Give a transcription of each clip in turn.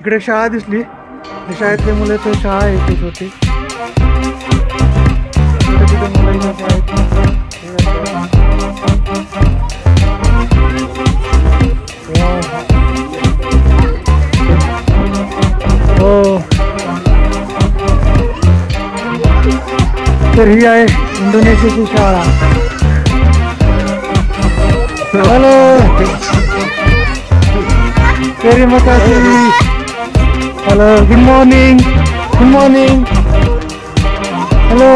इकडे शाळा दिसली, शाळेतले मुलाची शाळा आहे ती छोटी, छोटे छोटे मुलं हो. तर ही आहे इंडोनेशियाची शाळा. Hello, terima kasih. Halo, good morning. Good morning. Hello.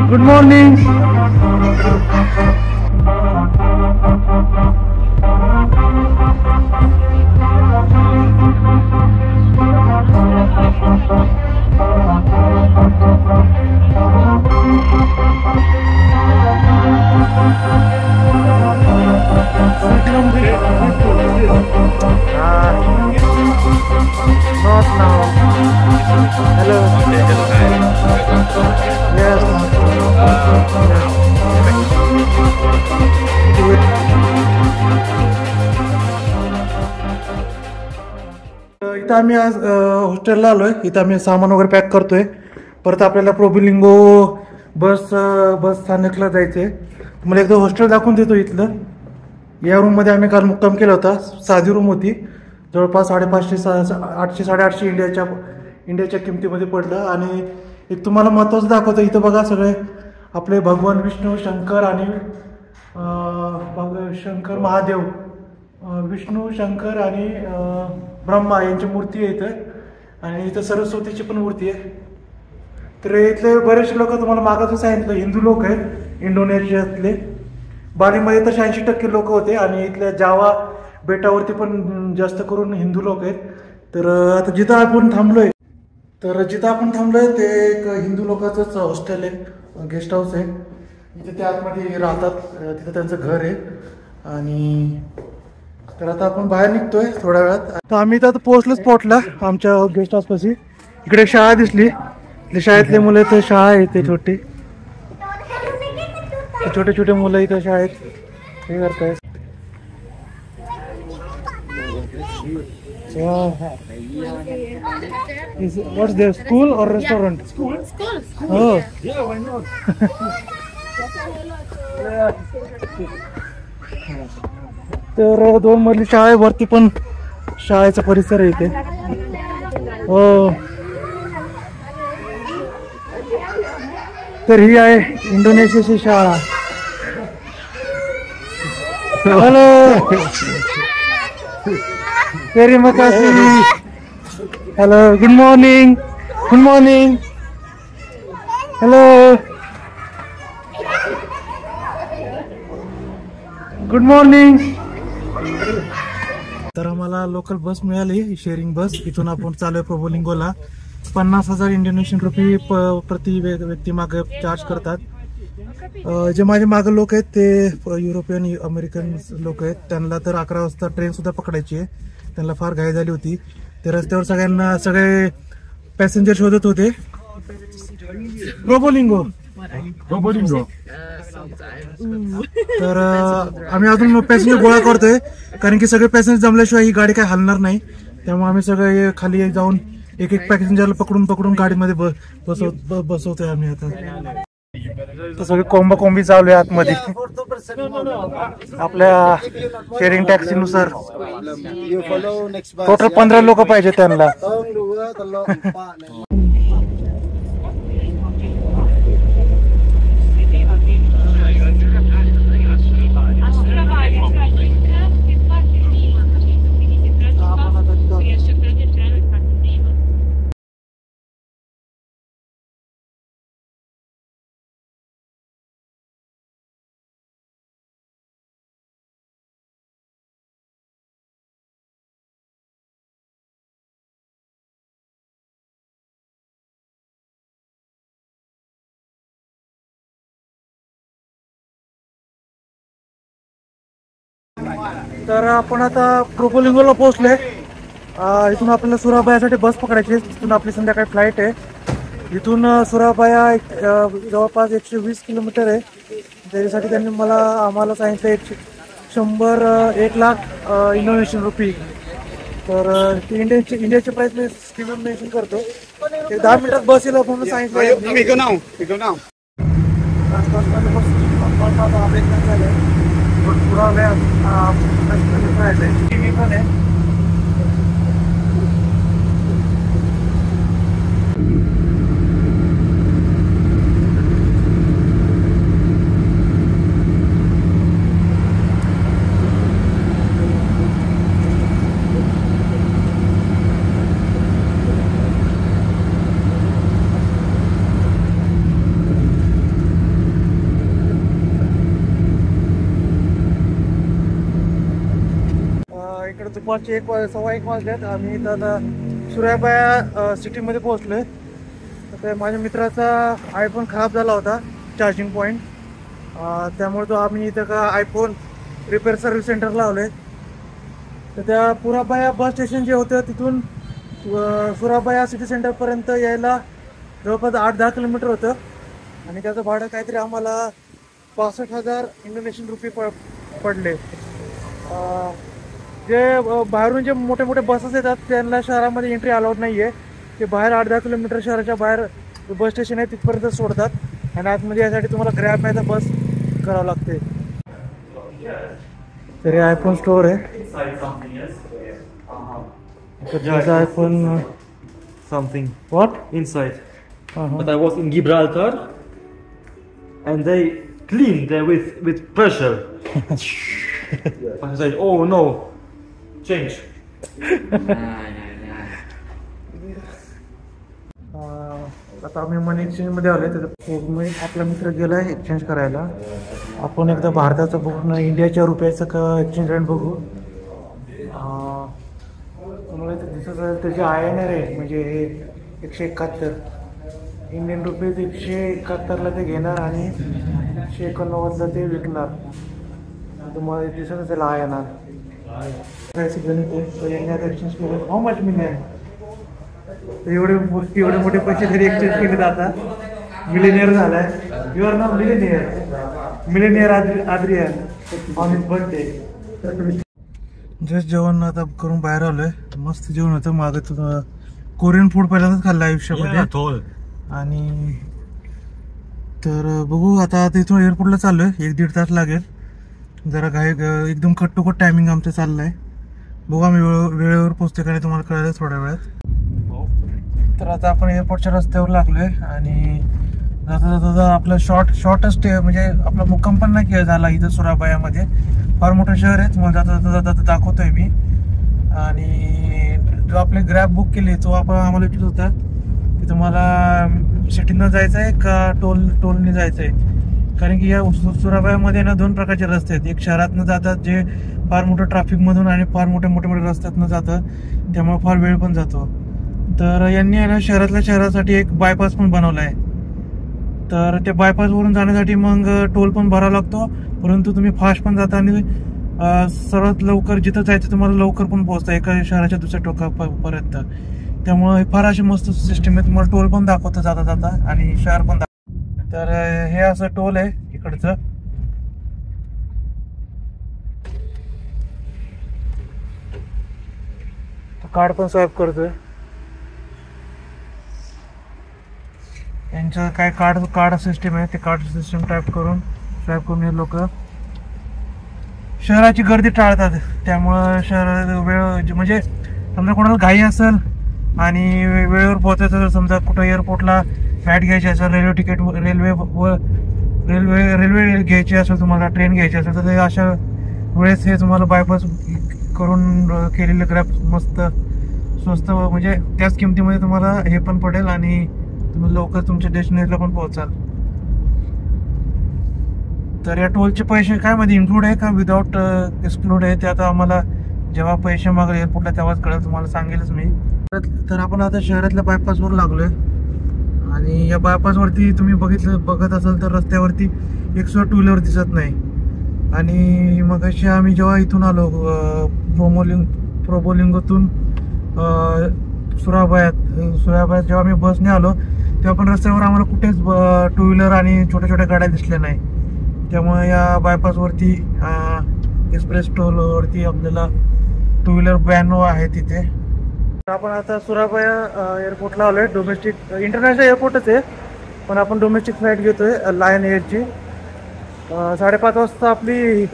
Good morning. Not now. Hello. Yes. इथं आम्ही आज हॉस्टेलला आलोय. इथं आम्ही सामान वगैरे पॅक करतोय. परत आपल्याला प्रोबिलिंगो बस स्थानकला जायचंय. मला एकदा हॉस्टेल दाखवून देतो इथलं. या रूम मध्ये आम्ही काल मुक्काम केला होता. साधी रूम होती, जवळपास 850-800 इंडियाच्या किमतीमध्ये पडलं. आणि एक तुम्हाला महत्त्वाचं दाखवतं. इथं बघा सगळे आपले भगवान विष्णू, शंकर आणि शंकर महादेव, विष्णू, शंकर आणि ब्रह्मा यांची मूर्ती आहे इथं. आणि इथं सरस्वतीची पण मूर्ती आहे. तर इथले बरेचसे लोक तुम्हाला मागाचं सांगितलं हिंदू लोक आहेत इंडोनेशियातले. बालीमध्ये तर 86% लोक होते आणि इथल्या जावा बेटावरती पण जास्त करून हिंदू लोक आहेत. तर आता जिथं आपण थांबलोय ते एक हिंदू लोकांचंच हॉस्टेल आहे, गेस्ट हाऊस आहे. इथे ते आतमध्ये राहतात, तिथं त्यांचं घर आहे. आणि तर आता आपण बाहेर निघतोय थोड्या वेळात. तर आम्ही इथं पोहोचलो स्पॉटला आमच्या गेस्ट हाऊसपाशी. इकडे शाळा दिसली, शाळेतले मुलं इथं शाळा आहे ते छोटी, छोटे छोटे मुलं इथं शाळेत हे करतायत. What's there, school or restaurant? School. Oh. Yeah, why not? तर 2 मजली शाळा आहे, वरती पण शाळेचा परिसर आहे इथे. हो. तर ही आहे इंडोनेशियाची शाळा. Hello, terima kasih. Hello, good morning. Good morning. Hello. Good morning. तर आम्हाला लोकल बस मिळाली, शेअरिंग बस. इथून आपण चालू आहे प्रोबोलिंगोला. 50,000 इंडोनेशियन रुपये प्रति व्यक्ती मागे चार्ज करतात. जे माझे मागे लोक आहेत ते युरोपियन अमेरिकन लोक आहेत. त्यांना तर 11 वाजता ट्रेन सुद्धा पकडायची आहे. त्यांना फार घाई झाली होती. ते रस्त्यावर सगळे पॅसेंजर शोधत होते. प्रोबोलिंगो. तर आम्ही अजून पॅसेंजर गोळा करतोय, कारण की सगळे पॅसेंजर जमल्याशिवाय ही गाडी काय हलणार नाही. त्यामुळे आम्ही सगळे खाली जाऊन एक पॅसेंजरला पकडून गाडीमध्ये बसवतोय आम्ही. आता तर सगळे कोंबी चालू आहे आतमध्ये. आपल्या शेअरिंग टॅक्सी नुसार टोटल 15 लोक पाहिजे त्यांना. तर आपण आता प्रोबोलिंगोला पोहोचले. इथून आपल्याला सुराबायासाठी बस पकडायची. तिथून आपली संध्याकाळी फ्लाईट आहे. इथून सुराबाया जवळपास 120 किलोमीटर आहे. त्याच्यासाठी त्यांनी आम्हाला सांगितलं 1 लाख इंडोनेशियन रुपी. तर ते इंडियाची प्राइस मी स्क्रीनवर मेन्शन करतो. ते 10 मिनिटात बस येईल म्हणून सांगितलं. पुरा वेळ इकडे दुपारचे 1:15 वाजल्यात. आम्ही इथं आता सुराबाया सिटीमध्ये पोहोचलोय. तर माझ्या मित्राचा आयफोन खराब झाला होता चार्जिंग पॉईंट, त्यामुळे तो आम्ही इथं का आयफोन रिपेअर सर्व्हिस सेंटर लावले. तर त्या पुराबाया बस स्टेशन जे होतं तिथून सुराबाया सिटी सेंटरपर्यंत यायला जवळपास 8-10 किलोमीटर होतं. आणि त्याचं भाडं काहीतरी आम्हाला 65,000 इंडोनेशियन रुपये पडले. जे बाहेरून जे मोठे मोठे बसेस येतात त्यांना शहरामध्ये एंट्री अलाउड नाही आहे. ते बाहेर 8-10 किलोमीटर शहराच्या बाहेर बस स्टेशन आहे तिथपर्यंत सोडतात. आणि आतमध्ये यासाठी तुम्हाला ग्रॅब नाही तर बस करावं लागते. तर हे आयफोन स्टोअर आहे. IPhone something what inside. But I was in Gibraltar and they cleaned there with pressure. I said, oh no, change. आता आम्ही मनी एक्सचेंजमध्ये आलो आहे. त्याचा आपला मित्र गेला आहे एक्सचेंज करायला. आपण एकदा भारताचं बघून इंडियाच्या रुपयाचं का एक्सचेंज रेट बघू. तुम्हाला इथं दिसत आहे त्याचे INR आहे म्हणजे हे 171 इंडियन रुपीज. 171ला ते घेणार आणि 189ला ते विकणार. तुम्हाला दिसत असेल INR. एक्सचेंज केलं. How much million. एवढे मोठे पैसे तरी एक्सचेंज केले जातात. मिलेनियर झालाय. You are not millionaire Adrian on his birthday. Just जेवण आता करून बाहेर आलोय. मस्त जेवण होतं. मागे तुझं कोरियन फूड पहिल्यांदाच खाल्लं आयुष्यामध्ये. आणि तर बघू आता तिथून एअरपोर्टला चाललोय. 1-1.5 तास लागेल. जरा एकदम कट टू कट टायमिंग आमचं चाललंय. बघू आम्ही वेळेवर पोहोचते का नाही तुम्हाला कळलं थोड्या वेळात. तर आता आपण एअरपोर्टच्या रस्त्यावर लागलोय. आणि जाता जाता आपलं शॉर्टेस्ट म्हणजे आपला मुक्काम पण नाही झाला इथं सुराबायामध्ये. फार मोठं शहर आहे. तुम्हाला जाता दाखवतोय मी. आणि जो आपले ग्रॅब बुक केली तो आपण आम्हाला विचारत होता की तुम्हाला सिटीनं जायचं आहे का टोलने जायचं आहे. कारण की या सुराबायामध्ये ना 2 प्रकारचे रस्ते आहेत. एक शहरातनं जातात जे फार मोठं ट्रॅफिकमधून आणि फार मोठे रस्त्यातनं जातं, त्यामुळे फार वेळ पण जातो. तर यांनी आहे ना शहरातल्या शहरासाठी एक बायपास पण बनवला आहे. तर त्या बायपासवरून जाण्यासाठी मग टोल पण भरावा लागतो. परंतु तुम्ही फास्ट पण जाता आणि सर्वात लवकर जिथं जायचं तुम्हाला लवकर पण पोहोचता एका शहराच्या दुसऱ्या टोकापर्यंत. त्यामुळे फार अशी मस्त सिस्टम आहे. तुम्हाला टोल पण दाखवतं जाता जाता आणि शहर पण दाखवतं. तर हे असं टोल आहे इकडचं. कार्ड पण स्वाईप करतोय. यांचं काय कार्ड सिस्टम आहे ते कार्ड सिस्टम स्वाईप करून हे लोक शहराची गर्दी टाळतात. त्यामुळं शहर वेळ म्हणजे समजा कोणाला घाई असेल आणि वेळेवर पोहोचायचं, समजा कुठं एअरपोर्टला फ्लाईट घ्यायची असेल, रेल्वे घ्यायची असेल, तुम्हाला ट्रेन घ्यायची असेल, तर अशा वेळेस हे तुम्हाला बायपास करून केलेलं ग्रॅब मस्त स्वस्त म्हणजे त्याच किमतीमध्ये तुम्हाला हे पण पडेल आणि तुम्ही लवकर तुमच्या डेस्टिनेशनला पण पोहोचाल. तर या टोलचे पैसे काय मध्ये इन्क्लूड आहे का विदाउट एक्सक्लूड आहे ते आता आम्हाला जेव्हा पैसे मागेल एअरपोर्टला तेव्हाच कळेल. तुम्हाला सांगेलच मी. तर आपण आता शहरातल्या बायपासवर लागलोय आणि या बायपासवरती तुम्ही बघत असाल तर रस्त्यावरती एक सुद्धा टू व्हीलर दिसत नाही. आणि मग अशी आम्ही जेव्हा इथून आलो प्रोबोलिंगोतून सुराबायात जेव्हा आम्ही बसने आलो तेव्हा पण रस्त्यावर आम्हाला कुठेच टू व्हीलर आणि छोट्या छोट्या गाड्या दिसल्या नाही. त्यामुळे या बायपासवरती एक्सप्रेस टोलवरती आपल्याला 2 व्हीलर बॅन आहे तिथे. आपण आता सुराबाया एअरपोर्टला आलोय. डोमेस्टिक इंटरनॅशनल एअरपोर्टच आहे, पण आपण डोमेस्टिक फ्लाईट घेतोय लायन एअरची. 5:30 वाजता आपली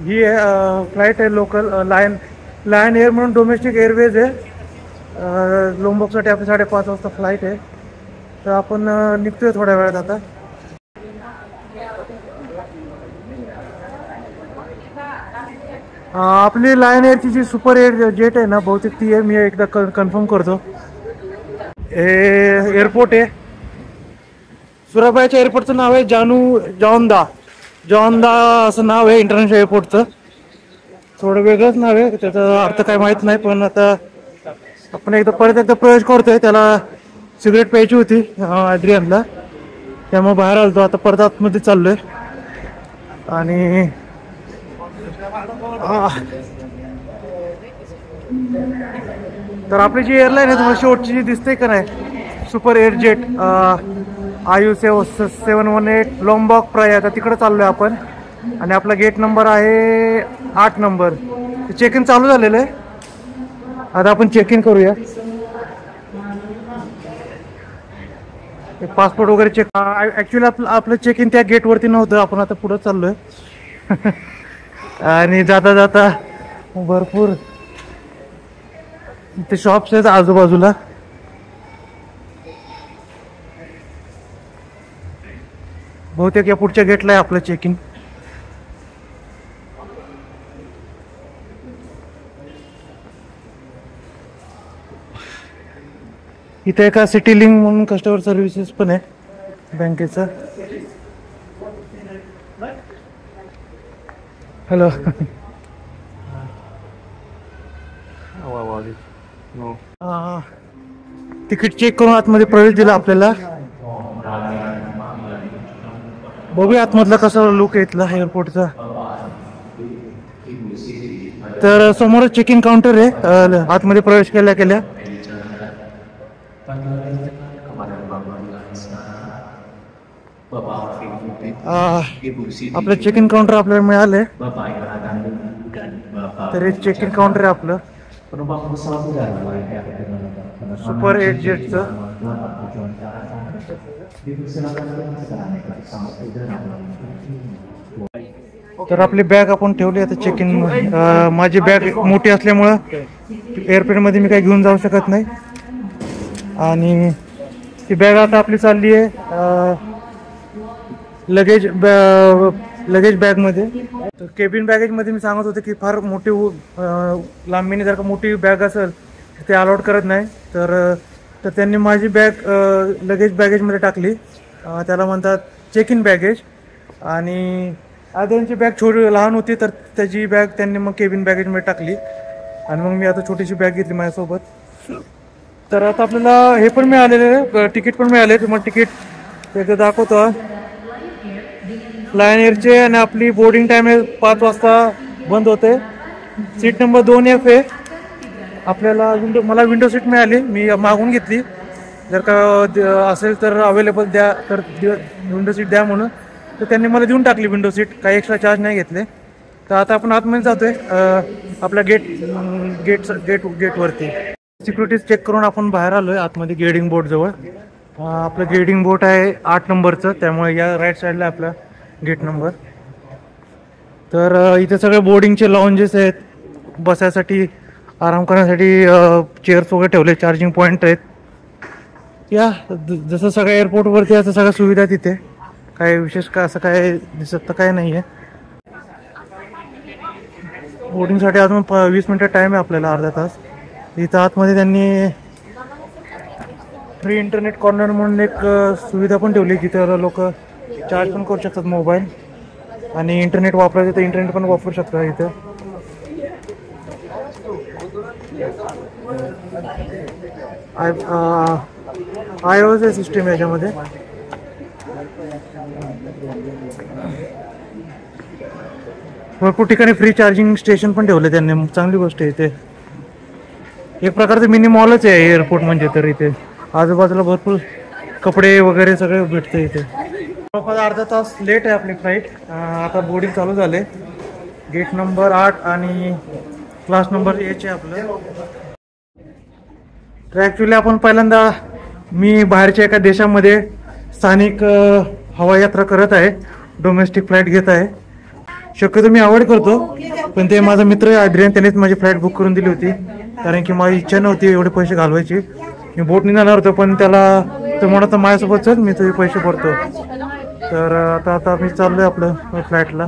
ही आहे फ्लाईट आहे लोकल लायन एअर म्हणून डोमेस्टिक एअरवेज आहे. लोंबोकसाठी आपली 5:30 वाजता फ्लाईट आहे. तर आपण निघतोय थोड्या वेळात आता. आपली लायन एअरची जी सुपर एअर जेट आहे ना, बहुतेक ती आहे. मी एकदा कन्फर्म करतो. एअरपोर्ट आहे सुराबायाच्या एअरपोर्टचं नाव आहे जॉनदा असं नाव आहे इंटरनॅशनल एअरपोर्टचं. थोडं वेगळंच नाव आहे, त्याचा अर्थ काय माहित नाही. पण आता आपण परत एकदा प्रवेश करतोय. त्याला सिगरेट प्यायची होती ॲड्रियनला, त्यामुळे बाहेर आलतो. आता परत आतमध्ये चाललोय. आणि तर आपली जी एअरलाईन आहे तुम्हाला शेवटची जी दिसते का नाही, सुपर एअर जेट IU718 लोंबॉक प्राय. आता तिकडे चाललोय आपण. आणि आपला गेट नंबर आहे 8 नंबर. चेक इन चालू झालेलं आहे. आता आपण चेक इन करूया. पासपोर्ट वगैरे चेक. ऍक्च्युली आपलं चेक इन त्या गेटवरती नव्हतं. आपण आता पुढे चाललोय. आणि जाता जाता भरपूर इथे शॉप्स आहेत आजूबाजूला. बहुतेक या पुढच्या गेटला आहे आपलं चेक इन. इथे एका सिटी लिंक म्हणून कस्टमर सर्व्हिसेस पण आहे बँकेचं. हॅलो. तिकीट चेक करून आतमध्ये प्रवेश दिला आपल्याला. बघूया आतमधला कसा लुक आहे इथला एअरपोर्टचा. तर समोरच चेक इन काउंटर आहे. आतमध्ये प्रवेश केल्या आपलं चेक इन काउंटर आपल्याला मिळालंय. तर हे चेक इन काउंटर आहे आपलं सुपर एअर जेटचं. तर आपली बॅग आपण ठेवली आता चेक इन. माझी बॅग मोठी असल्यामुळं एअरप्लेन मध्ये मी काही घेऊन जाऊ शकत नाही. आणि ती बॅग आता आपली चालली आहे लगेज बॅगमध्ये. तर केबिन बॅगेजमध्ये मी सांगत होते की फार मोठी लांबीने जर का मोठी बॅग असेल ते अलाउड करत नाही. तर त्यांनी माझी बॅग लगेज बॅगेजमध्ये टाकली. त्याला म्हणतात चेक इन बॅगेज. आणि त्यांची बॅग लहान होती तर त्याची बॅग त्यांनी मग केबिन बॅगेजमध्ये टाकली. आणि मग मी आता छोटीशी बॅग घेतली माझ्यासोबत. तर आता आपल्याला हे पण मिळालेलं तिकीट पण मिळाले. तुम्हाला तिकीट एकदा दाखवतो. लायन एअरचे आणि आपली बोर्डिंग टाइम आहे 5 वाजता बंद होते. सीट नंबर 2F आहे. आपल्याला मला विंडो सीट मिळाली. मी मागून घेतली. जर का असेल तर अवेलेबल द्या, तर विंडो सीट द्या म्हणून. तर त्यांनी मला देऊन टाकली विंडो सीट. काही एक्स्ट्रा चार्ज नाही घेतले. तर आता आपण आतमध्ये जातोय आपल्या गेटवरती. सिक्युरिटी चेक करून आपण बाहेर आलोय आतमध्ये गेडिंग बोर्ड जवळ. आपलं गेडिंग बोर्ड आहे 8 नंबरचं, त्यामुळे या राईट साईडला आपला गेट नंबर. तर इथे सगळे बोर्डिंगचे लॉन्जेस आहेत, बसायसाठी आराम करण्यासाठी चेअर्स वगैरे ठेवले, चार्जिंग पॉईंट आहेत. या जसं सगळ्या एअरपोर्टवरती असं सगळ्या सुविधा तिथे. काय विशेष का असं काय दिसत तर काय नाही आहे. बोर्डिंगसाठी अजून 20 मिनिटं टाईम आहे आपल्याला, अर्धा तास. इथं आतमध्ये त्यांनी फ्री इंटरनेट कॉर्नर म्हणून एक सुविधा पण ठेवली, जिथे लोक चार्ज पण करू शकतात मोबाईल आणि इंटरनेट वापरायचं तर इंटरनेट पण वापरू शकतात इथं. iOS सिस्टीम याच्यामध्ये. भरपूर ठिकाणी फ्री चार्जिंग स्टेशन पण ठेवले त्यांनी, चांगली गोष्ट आहे. इथे एक प्रकारचं मिनी मॉलच आहे एअरपोर्ट म्हणजे. तर इथे आजूबाजूला भरपूर कपडे वगैरे सगळे भेटते इथे. जवळपास अर्धा तास लेट आहे आपली फ्लाईट. आता बोर्डिंग चालू झाले गेट नंबर 8 आणि क्लास नंबर एच आहे आपलं. तर ॲक्च्युली आपण पहिल्यांदा मी बाहेरच्या एका देशामध्ये स्थानिक हवाई यात्रा करत आहे, डोमेस्टिक फ्लाईट घेत आहे. शक्यतो मी अवॉइड करतो, पण ते माझा मित्र आद्रियन त्यानेच माझी फ्लाईट बुक करून दिली होती, कारण की माझी इच्छा नव्हती एवढे पैसे घालवायची. मी बोटने जाणार होतो, पण त्याला तो म्हणत माझ्यासोबत चल, मी तुझे पैसे भरतो. तर आता मी चाललोय आपलं फ्लाईटला.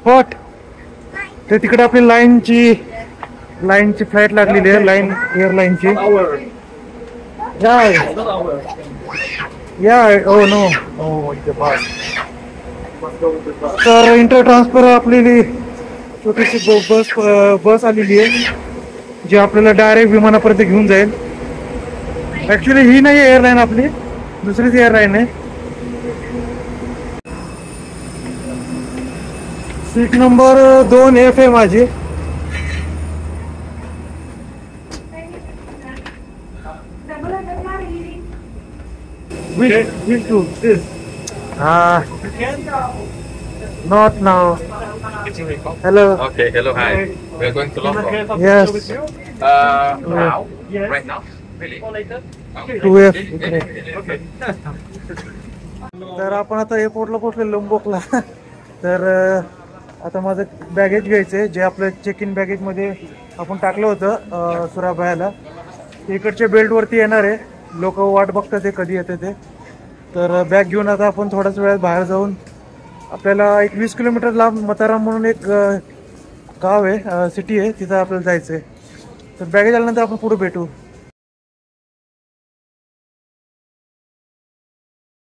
हॉट ते तिकडे आपली लाईनची फ्लाईट लागलेली आहे, लाईन एअरलाईनची. Oh no. तर इंटर ट्रान्सफर आपली छोटीशी बस आलेली आहे, जी आपल्याला डायरेक्ट विमानापर्यंत घेऊन जाईल. ऍक्च्युली ही नाही एअरलाईन आपली, दुसरीच एअरलाईन आहे. सीट नंबर 2F आहे माझी. Which two? This. Not now. Hello. Okay, hello, hi. We are going to London. Yes. Now? Right now? Really? 2F. Okay. तर आपण आता एअरपोर्टला पोहोचले, लोंबोकला. तर आता माझं बॅगेज घ्यायचं आहे, जे आपलं चेक इन बॅगेजमध्ये आपण टाकलं होतं सुराबायाला. इकडच्या बेल्टवरती येणार आहे, लोक वाट बघतात ते कधी येते ते. तर बॅग घेऊन आता आपण थोड्याच वेळात बाहेर जाऊन, आपल्याला एक 20 किलोमीटर लांब मताराम म्हणून एक गाव आहे, सिटी आहे, तिथं आपल्याला जायचं आहे. तर बॅगेज आल्यानंतर आपण पुढे भेटू.